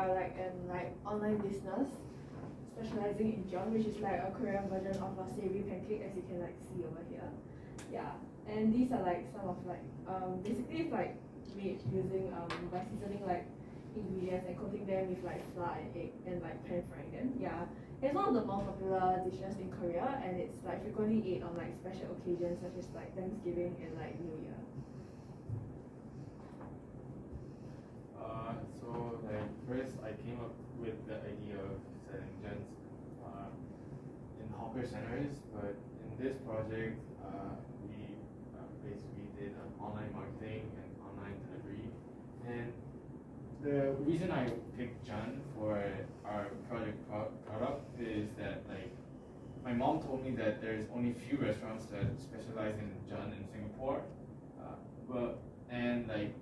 are like an online business specializing in Jeong, which is like a Korean version of a savory pancake, as you can like see over here. Yeah, and these are like some of like basically it's like made using by seasoning like ingredients and coating them with like flour and egg and like pan frying them. Yeah, it's one of the more popular dishes in Korea, and it's like frequently ate on like special occasions such as like Thanksgiving and like New Year. So like first I came up with the idea of selling gens in hawker centers, but in this project we basically did online marketing and online delivery. And the reason I picked Jeon for our project product is that like my mom told me that there's only few restaurants that specialize in Jeon in Singapore, and like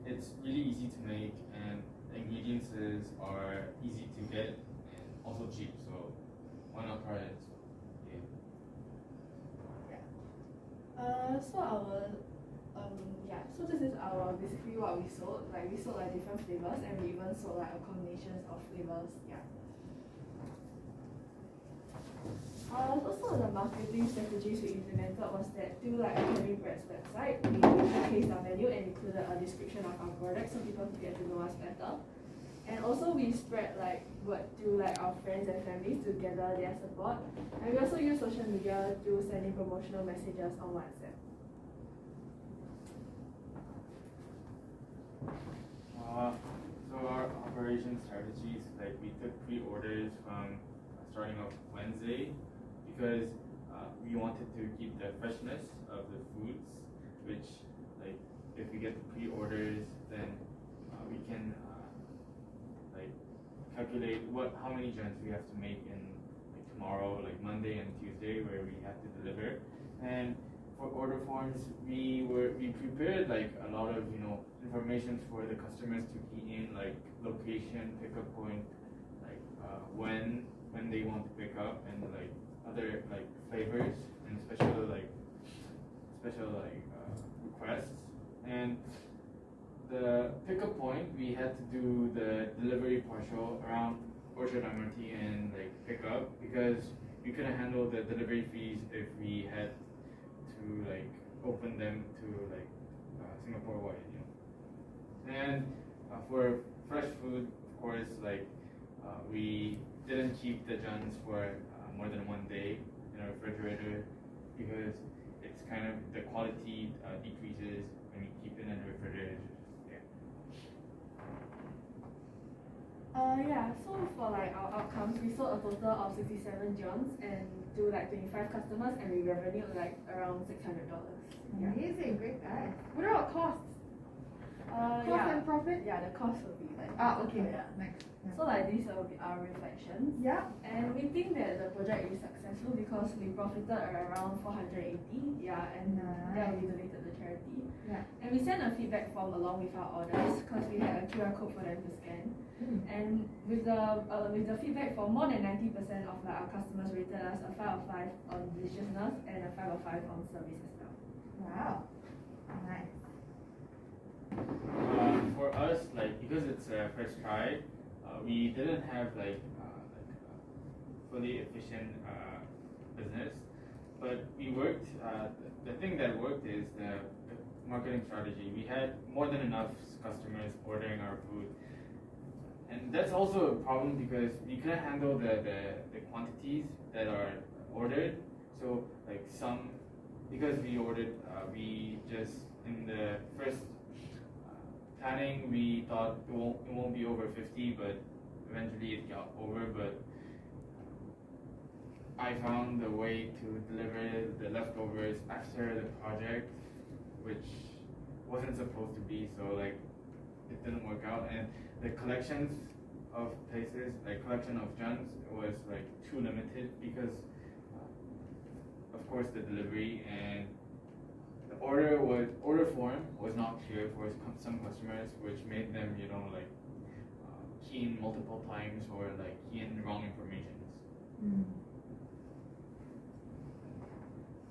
it's really easy to make and the ingredients are easy to get and also cheap. So why not try it? So our so this is our basically what we sold. Like we sold like different flavors, and we even sold like a combinations of flavors. Yeah. So some of the marketing strategies we implemented was that through like Academy Bread's website, we showcased our menu and included a description of our product so people could get to know us better. And also we spread like word to like our friends and families to gather their support. And we also use social media to send in promotional messages on WhatsApp. So our operation strategies, like we took pre-orders from starting off Wednesday because we wanted to keep the freshness of the foods, which like if we get the pre-orders, then we can like calculate how many gens we have to make in like tomorrow, like Monday and Tuesday, where we have to deliver. And for order forms, we prepared like a lot of information for the customers to key in, like location, pickup point, like when they want to pick up, and like other like flavors and special requests. And the pickup point, we had to do the delivery partial around Orchard MRT and like pick up because we couldn't handle the delivery fees if we had to like open them to like Singapore wide, And for fresh food, of course, like we didn't keep the gens for more than 1 day in a refrigerator because it's kind of the quality decreases when you keep it in a refrigerator. So for like our outcomes, we sold a total of 67 gens and to like 25 customers, and we revenue like around $600. Amazing, great guys. What about costs? Cost and profit? Yeah, the cost will be like okay. Yeah. Next. So like these will be our reflections. Yeah. And we think that the project is successful because we profited around 480. Yeah, and that will be donated to charity. Yeah. And we sent a feedback form along with our orders because we had a QR code for them to scan. And with the feedback form, more than 90% of like our customers rated us a 5 of 5 on deliciousness and a 5 of 5 on service as well. Wow. Nice. For us, like because it's a first try, we didn't have like fully efficient business, but we worked. The thing that worked is the marketing strategy. We had more than enough customers ordering our food, and that's also a problem because we couldn't handle the quantities that are ordered. So like because we ordered, we just in the first planning we thought it won't be over 50, but eventually it got over. But I found a way to deliver the leftovers after the project, which wasn't supposed to be, so like it didn't work out. And the collections of places, like collection of gens, was like too limited because of course the delivery and the order form was not clear for some customers, which made them like key in multiple times or like key in wrong information.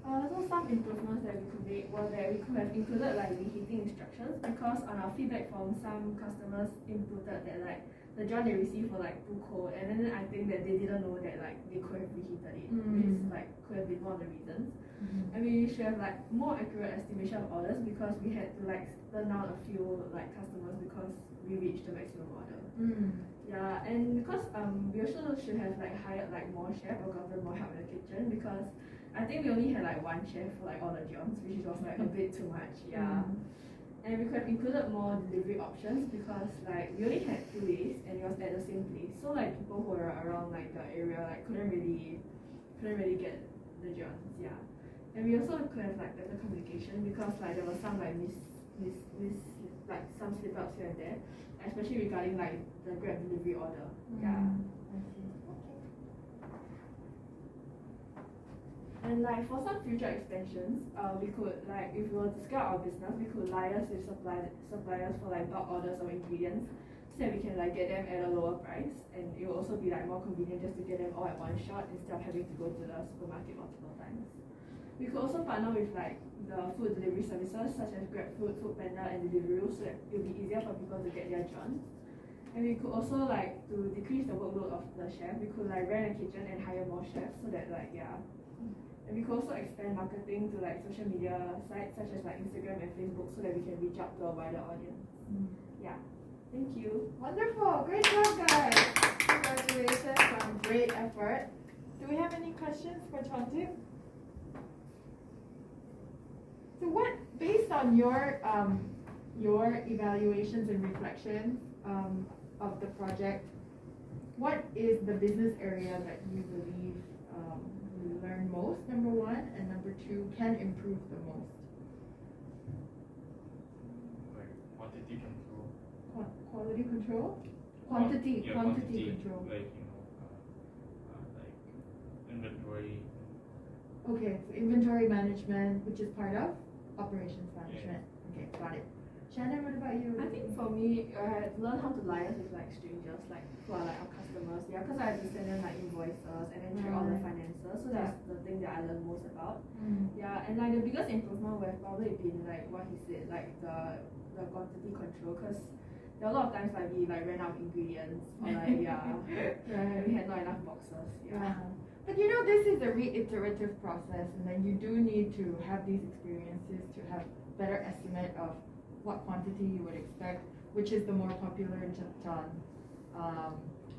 So some improvements that we could make were that we could have included like reheating instructions, because on our feedback form some customers inputted that like the John they received were like too cold, and then I think that they didn't know that like they could have reheated it, which is like could have been one of the reasons. And we should have like more accurate estimation of orders, because we had to like turn down a few like customers because we reached the maximum order. Yeah, and because we also should have like hired like more chef or gotten more help in the kitchen, because I think we only had like one chef for like all the Johns, which was like a bit too much. Yeah. And we could have included more delivery options, because like we only had 2 days and it was at the same place, so like people who were around like the area like couldn't really get the Johns. Yeah. And we also could have like better communication, because like there was some like like some slip ups here and there, especially regarding like the Grab delivery order. Yeah. And like for some future expansions, we could like, if we were to scale our business, we could liaise with suppliers for like bulk orders of ingredients, so that we can like get them at a lower price, and it will also be like more convenient just to get them all at one shot instead of having to go to the supermarket multiple times. We could also partner with like the food delivery services such as GrabFood, Foodpanda, and Deliveroo, so that it will be easier for people to get their Johns. And we could also like, to decrease the workload of the chef, we could like rent a kitchen and hire more chefs, so that like and we could also expand marketing to like social media sites such as like Instagram and Facebook, so that we can reach out to a wider audience. Yeah. Thank you. Wonderful. Great job, guys. Congratulations on great effort. Do we have any questions for Jeonjip? So what, based on your evaluations and reflections of the project, what is the business area that you believe you learn most, number one, and number two, can improve the most? Like quantity control. Quality control? Quantity control. Like like inventory. Okay, so inventory management, which is part of operations management. Okay, got it. Shannon, what about you? I think for me, I had to learn how to liaise with like strangers, like who are like our customers. Yeah, because I had to send them like invoices and then check all the finances. So that's the thing that I learned most about. Yeah, and like the biggest improvement would have probably been like what he said, like the quantity control, because there are a lot of times like we like ran out of ingredients, or like we had not enough boxes. Yeah. But you know, this is a reiterative process, and then you do need to have these experiences to have better estimate of what quantity you would expect, which is the more popular John,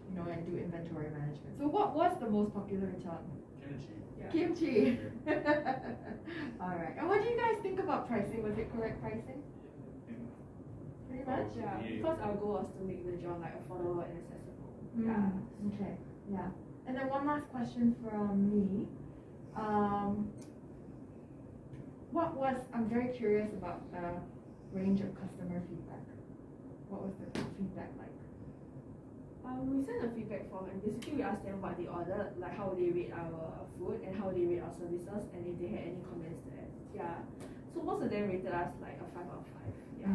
you know, and do inventory management. So what was the most popular John? Kimchi. Yeah. Kimchi. All right. And what do you guys think about pricing? Was it correct pricing? Pretty much. Yeah, because our goal was to make the John like affordable and accessible. Yeah. Okay. Yeah. And then one last question from me. I'm very curious about the range of customer feedback. What was the feedback like? We sent a feedback form, and basically we asked them what they ordered, like how they rate our food and how they rate our services, and if they had any comments to add. Yeah. So most of them rated us like a 5 out of 5. Yeah.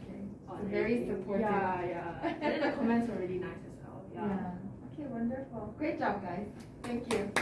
Okay. So On very everything. supportive. Yeah. And then the comments were really nice as well. Yeah. Okay, wonderful. Great job, guys. Thank you.